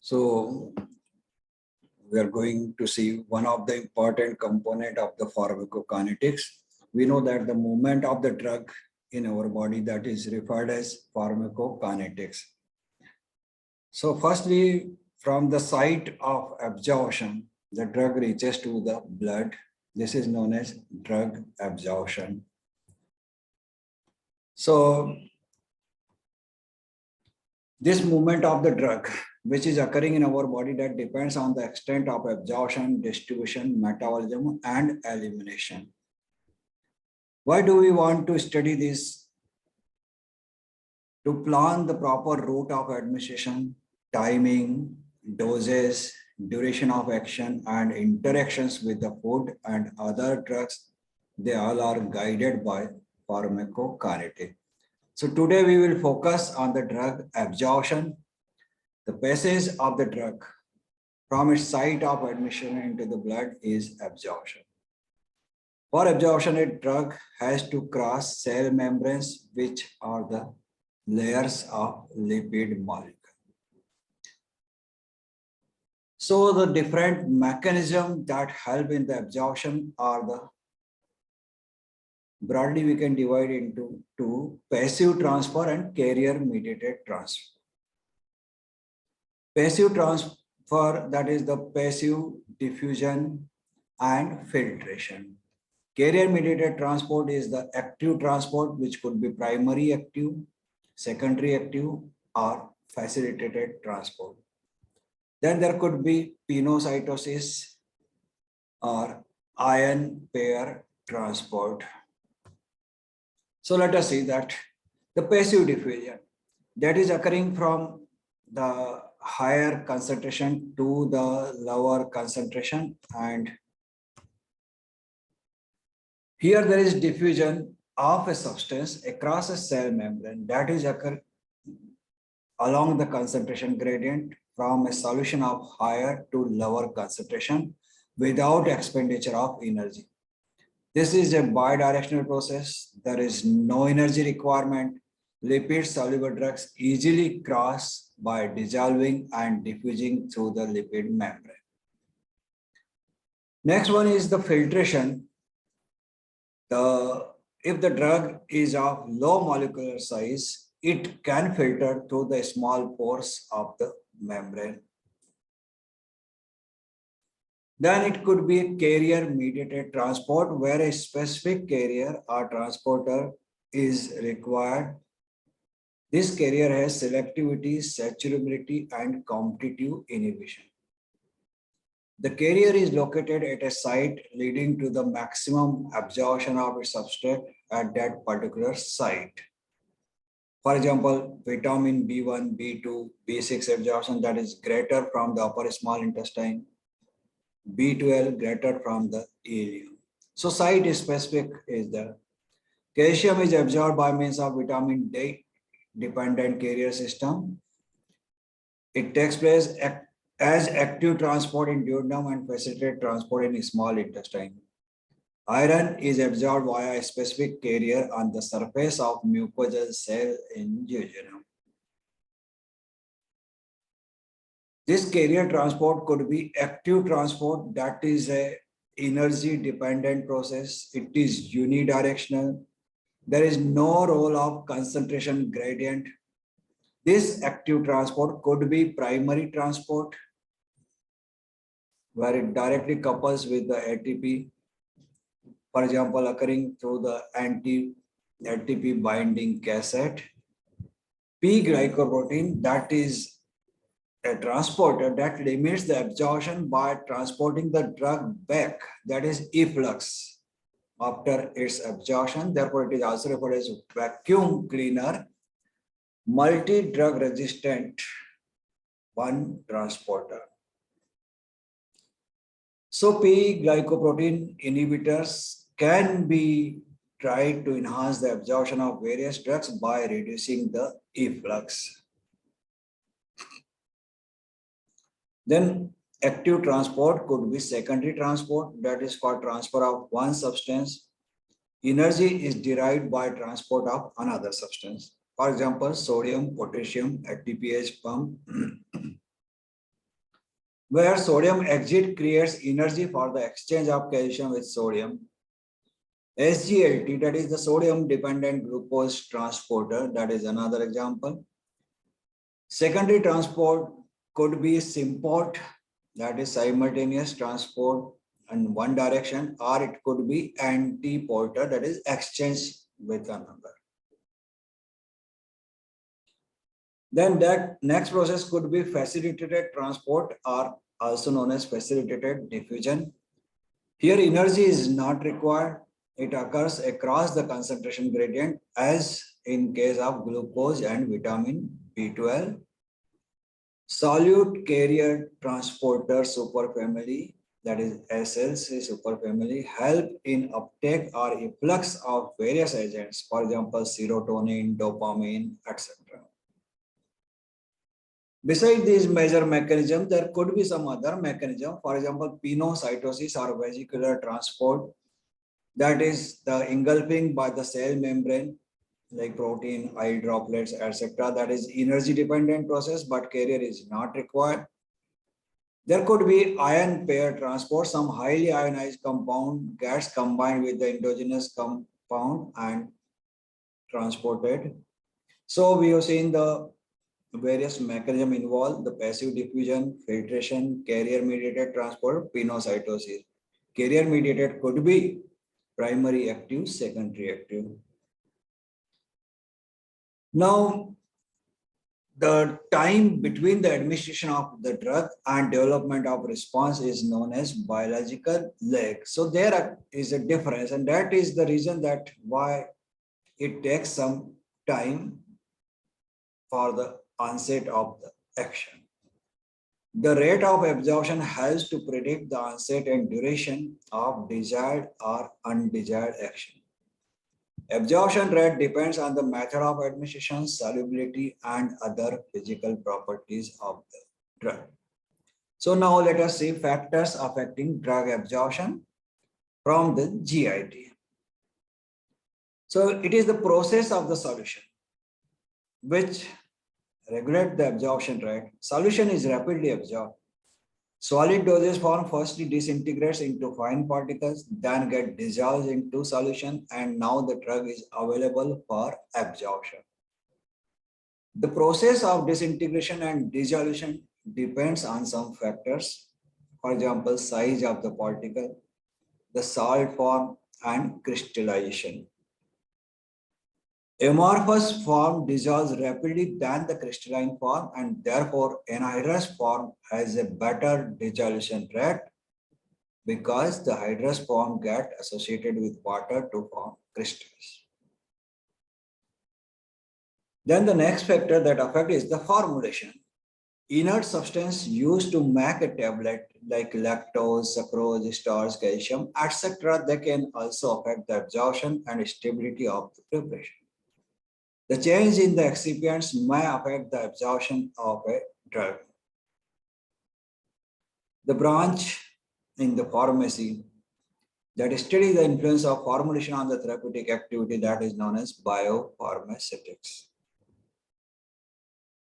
So we are going to see one of the important component of the pharmacokinetics. We know that the movement of the drug in our body, that is referred as pharmacokinetics. So firstly, from the site of absorption, the drug reaches to the blood. This is known as drug absorption. So this movement of the drug, which is occurring in our body, that depends on the extent of absorption, distribution, metabolism, and elimination. Why do we want to study this? To plan the proper route of administration, timing, doses, duration of action, and interactions with the food and other drugs, they all are guided by pharmacokinetics. So today we will focus on the drug absorption, the passage of the drug from its site of admission into the blood is absorption. For absorption, a drug has to cross cell membranes, which are the layers of lipid molecule. So the different mechanisms that help in the absorption are the, broadly we can divide into two: passive transfer and carrier mediated transfer. Passive transfer, that is the passive diffusion and filtration. Carrier mediated transport is the active transport, which could be primary active, secondary active, or facilitated transport. Then there could be pinocytosis or ion pair transport. So let us see that the passive diffusion, that is occurring from the higher concentration to the lower concentration, and here there is diffusion of a substance across a cell membrane, that is occur along the concentration gradient from a solution of higher to lower concentration without expenditure of energy. This is a bidirectional process. There is no energy requirement. Lipid soluble drugs easily cross by dissolving and diffusing through the lipid membrane. Next one is the filtration. If the drug is of low molecular size, it can filter through the small pores of the membrane. Then it could be a carrier mediated transport, where a specific carrier or transporter is required. This carrier has selectivity, saturability, and competitive inhibition. The carrier is located at a site leading to the maximum absorption of its substrate at that particular site. For example, vitamin B1, B2, B6 absorption, that is greater from the upper small intestine. B12 greater from the ileum. So site specific is there. Calcium is absorbed by means of vitamin D dependent carrier system. It takes place as active transport in duodenum and facilitated transport in small intestine. Iron is absorbed via a specific carrier on the surface of mucosal cell in jejunum. This carrier transport could be active transport, that is a energy dependent process. It is unidirectional. There is no role of concentration gradient. This active transport could be primary transport, where it directly couples with the ATP, for example, occurring through the anti-ATP binding cassette. P-glycoprotein, that is a transporter that limits the absorption by transporting the drug back, that is efflux, after its absorption. Therefore, it is also referred as vacuum cleaner, multi-drug resistant one transporter. So P-glycoprotein inhibitors can be tried to enhance the absorption of various drugs by reducing the efflux. Then active transport could be secondary transport, that is for transfer of one substance. Energy is derived by transport of another substance. For example, sodium, potassium, ATPase pump. where sodium exit creates energy for the exchange of calcium with sodium. SGLT, that is the sodium dependent glucose transporter, that is another example. Secondary transport could be symport, that is simultaneous transport in one direction, or it could be antiporter, that is exchange with another. Then that next process could be facilitated transport, or also known as facilitated diffusion. Here energy is not required. It occurs across the concentration gradient as in case of glucose and vitamin B12. Solute carrier transporter superfamily, that is SLC superfamily, help in uptake or efflux of various agents, for example, serotonin, dopamine, etc. Besides these major mechanisms, there could be some other mechanism, for example, pinocytosis or vesicular transport, that is the engulfing by the cell membrane like protein, eye droplets, etc. That is energy dependent process, but carrier is not required. There could be ion pair transport. Some highly ionized compound gets combined with the endogenous compound and transported. So we have seen the various mechanisms involved: the passive diffusion, filtration, carrier mediated transport, pinocytosis. Carrier mediated could be primary active, secondary active. Now, the time between the administration of the drug and development of response is known as biological lag. So there is a difference, and that is the reason that why it takes some time for the onset of the action. The rate of absorption helps to predict the onset and duration of desired or undesired action. Absorption rate depends on the method of administration, solubility, and other physical properties of the drug. So now let us see factors affecting drug absorption from the GIT. So it is the process of the solution which regulates the absorption rate. Solution is rapidly absorbed. Solid dosage form firstly disintegrates into fine particles, then get dissolved into solution, and now the drug is available for absorption. The process of disintegration and dissolution depends on some factors. For example, size of the particle, the salt form, and crystallization. Amorphous form dissolves rapidly than the crystalline form, and therefore anhydrous form has a better dissolution rate because the hydrous form get associated with water to form crystals. Then the next factor that affects is the formulation. Inert substance used to make a tablet like lactose, sucrose, starch, calcium, etc. They can also affect the absorption and stability of the preparation. The change in the excipients may affect the absorption of a drug. The branch in the pharmacy that studies the influence of formulation on the therapeutic activity, that is known as biopharmaceutics.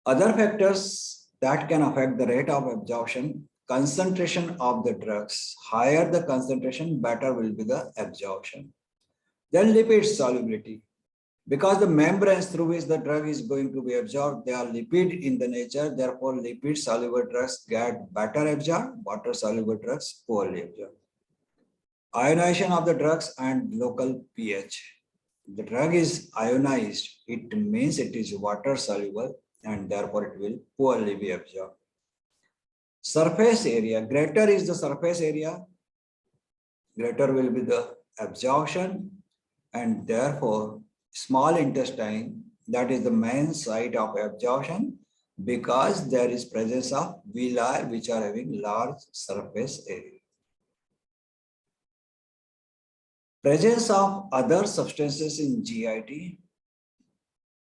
Other factors that can affect the rate of absorption: concentration of the drugs. Higher the concentration, better will be the absorption. Then lipid solubility. Because the membranes through which the drug is going to be absorbed, they are lipid in the nature, therefore lipid soluble drugs get better absorbed, water soluble drugs poorly absorbed. Ionization of the drugs and local pH. The drug is ionized, it means it is water soluble and therefore it will poorly be absorbed. Surface area, greater is the surface area, greater will be the absorption, and therefore small intestine, that is the main site of absorption, because there is presence of villi which are having large surface area. Presence of other substances in GIT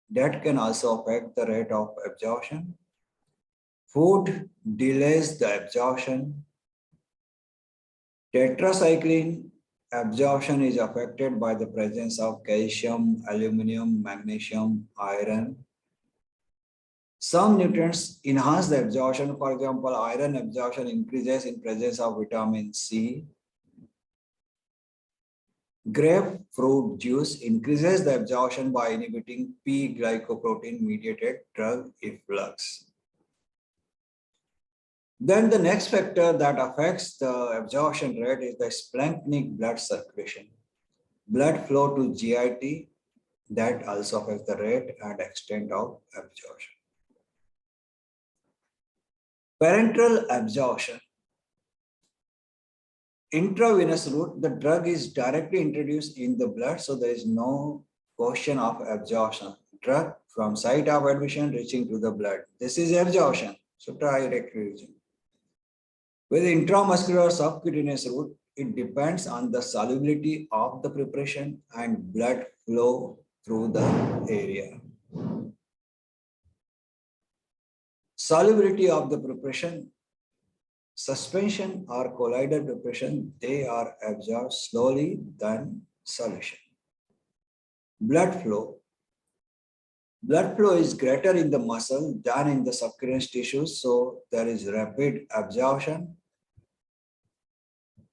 that can also affect the rate of absorption. Food delays the absorption. Tetracycline absorption is affected by the presence of calcium, aluminum, magnesium, iron. Some nutrients enhance the absorption. For example, iron absorption increases in presence of vitamin C. Grapefruit juice increases the absorption by inhibiting P-glycoprotein mediated drug efflux. Then the next factor that affects the absorption rate is the splanchnic blood circulation. Blood flow to GIT that also affects the rate and extent of absorption. Parenteral absorption. Intravenous route, the drug is directly introduced in the blood, so there is no question of absorption. Drug from site of admission reaching to the blood. This is absorption. So directly reaching. With intramuscular subcutaneous route, it depends on the solubility of the preparation and blood flow through the area. Solubility of the preparation, suspension or colloidal preparation, they are absorbed slowly than solution. Blood flow. Blood flow is greater in the muscle than in the subcutaneous tissues, so there is rapid absorption.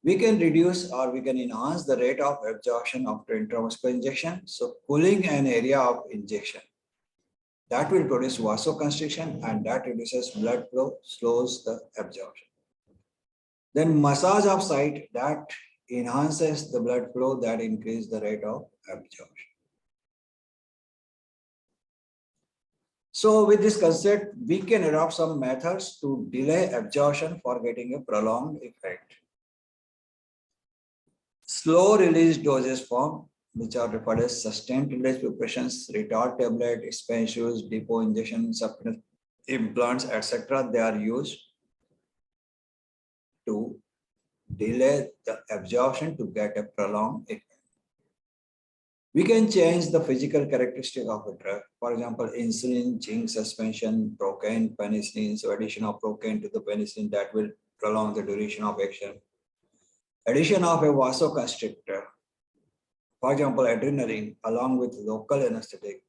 We can reduce or we can enhance the rate of absorption after intramuscular injection. So cooling an area of injection. That will produce vasoconstriction and that reduces blood flow, slows the absorption. Then massage of site that enhances the blood flow, that increases the rate of absorption. So with this concept, we can adopt some methods to delay absorption for getting a prolonged effect. Slow release dosage form, which are referred as sustained release preparations, retard tablet, spensures, depot injection, subcutaneous implants, etc. They are used to delay the absorption to get a prolonged effect. We can change the physical characteristic of a drug. For example, insulin, zinc suspension, procaine, penicillin. So addition of procaine to the penicillin that will prolong the duration of action. Addition of a vasoconstrictor. For example, adrenaline along with local anesthetic.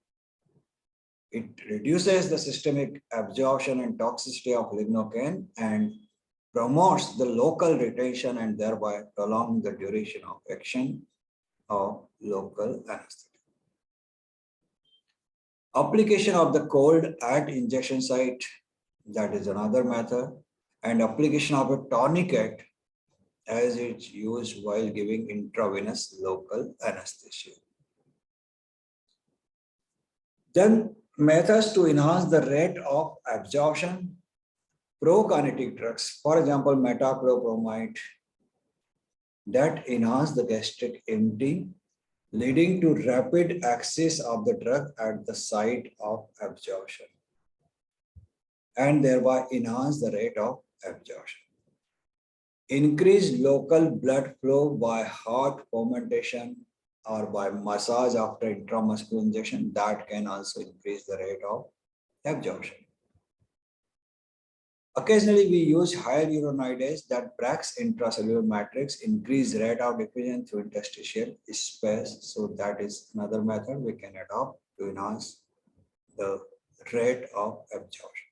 It reduces the systemic absorption and toxicity of lignocaine and promotes the local retention and thereby prolong the duration of action of local anesthetic. Application of the cold at injection site, that is another method, and application of a tourniquet as it's used while giving intravenous local anesthesia. Then methods to enhance the rate of absorption. Prokinetic drugs, for example, metoclopramide, that enhance the gastric emptying, leading to rapid access of the drug at the site of absorption and thereby enhance the rate of absorption. Increase local blood flow by hot fomentation or by massage after intramuscular injection, that can also increase the rate of absorption. Occasionally, we use hyaluronidase that breaks intracellular matrix, increase rate of diffusion through interstitial space. So that is another method we can adopt to enhance the rate of absorption.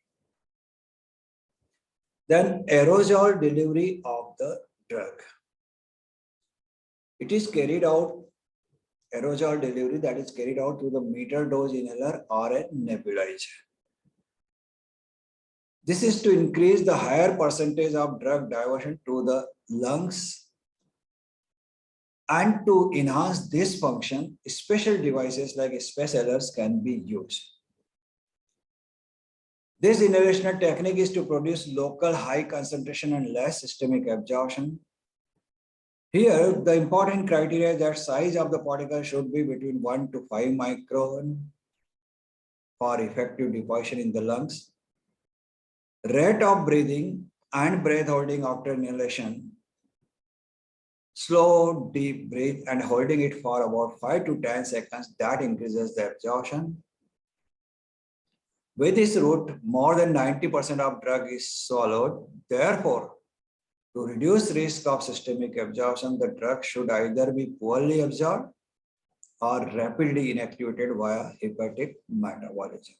Then aerosol delivery of the drug. It is carried out, aerosol delivery that is carried out through the meter dose inhaler or a nebulizer. This is to increase the higher percentage of drug diversion to the lungs, and to enhance this function, special devices like space inhalers can be used. This inhalational technique is to produce local high concentration and less systemic absorption. Here, the important criteria is that size of the particle should be between 1 to 5 micron for effective deposition in the lungs. Rate of breathing and breath holding after inhalation. Slow, deep breath and holding it for about 5 to 10 seconds, that increases the absorption. With this route, more than 90% of drug is swallowed. Therefore, to reduce risk of systemic absorption, the drug should either be poorly absorbed or rapidly inactivated via hepatic metabolism.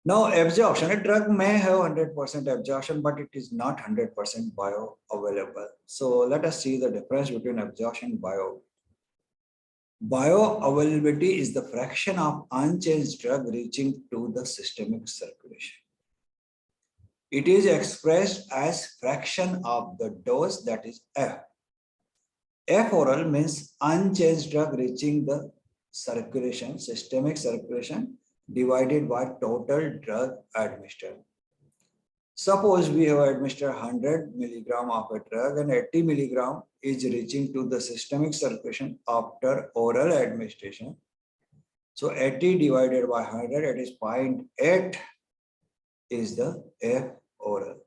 Now, absorption, a drug may have 100% absorption, but it is not 100% bioavailable. So let us see the difference between absorption and bio. Bioavailability is the fraction of unchanged drug reaching to the systemic circulation. It is expressed as fraction of the dose, that is F. F oral means unchanged drug reaching the circulation, systemic circulation, divided by total drug administered. Suppose we have administered 100 milligram of a drug and 80 milligram is reaching to the systemic circulation after oral administration. So 80 divided by 100, it is 0.8 is the F oral.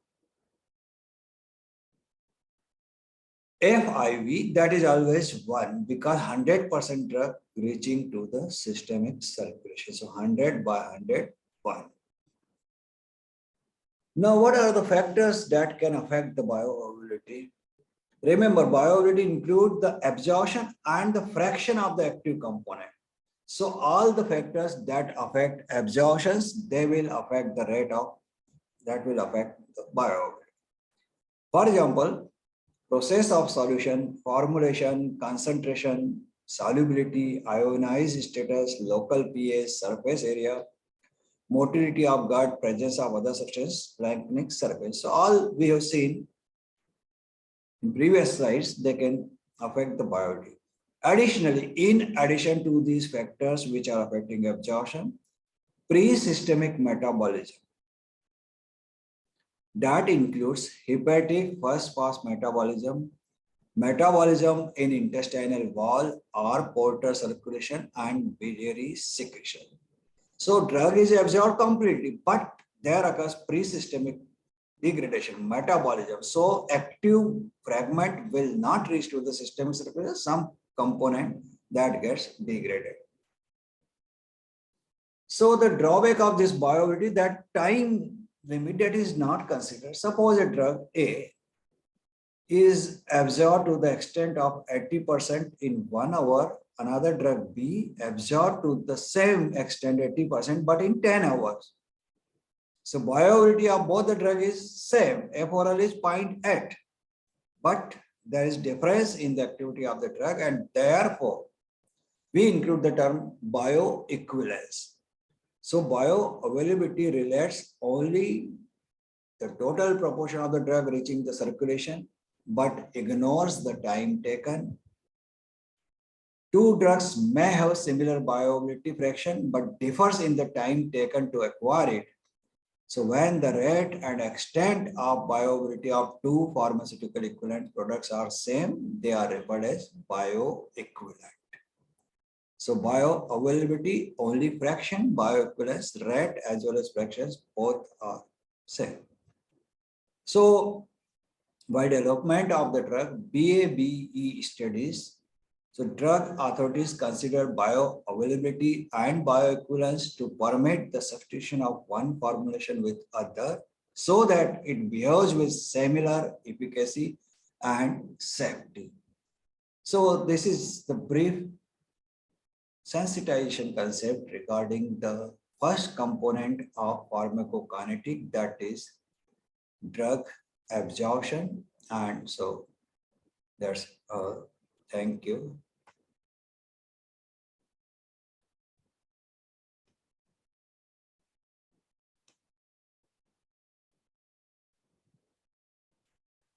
FIV, that is always 1 because 100% drug reaching to the systemic circulation. So 100 by 100, 1. Now, what are the factors that can affect the bioavailability? Remember, bioavailability includes the absorption and the fraction of the active component. So all the factors that affect absorptions, they will affect the rate of, that will affect the bioavailability. For example, process of solution, formulation, concentration, solubility, ionized status, local pH, surface area, motility of gut, presence of other substances, planktonic surface. So all we have seen in previous slides, they can affect the bioavailability. Additionally, in addition to these factors which are affecting absorption, pre-systemic metabolism. That includes hepatic first pass metabolism, metabolism in intestinal wall or portal circulation, and biliary secretion. So drug is absorbed completely, but there occurs pre-systemic degradation, metabolism. So active fragment will not reach to the systemic circulation, some component that gets degraded. So the drawback of this bioavailability, that time limit that is not considered. Suppose a drug A is absorbed to the extent of 80% in 1 hour, another drug B absorbed to the same extent 80% but in 10 hours. So bioavailability of both the drug is same, F oral is 0.8, but there is difference in the activity of the drug and therefore we include the term bioequivalence. So bioavailability relates only the total proportion of the drug reaching the circulation, but ignores the time taken. Two drugs may have similar bioavailability fraction, but differs in the time taken to acquire it. So when the rate and extent of bioavailability of two pharmaceutical equivalent products are same, they are referred as bioequivalent. So bioavailability only fraction, bioequivalence rate as well as fractions both are same. So by development of the drug, BABE studies, so drug authorities consider bioavailability and bioequivalence to permit the substitution of one formulation with other so that it behaves with similar efficacy and safety. So this is the brief sensitization concept regarding the first component of pharmacokinetic, that is drug absorption. And so that's thank you.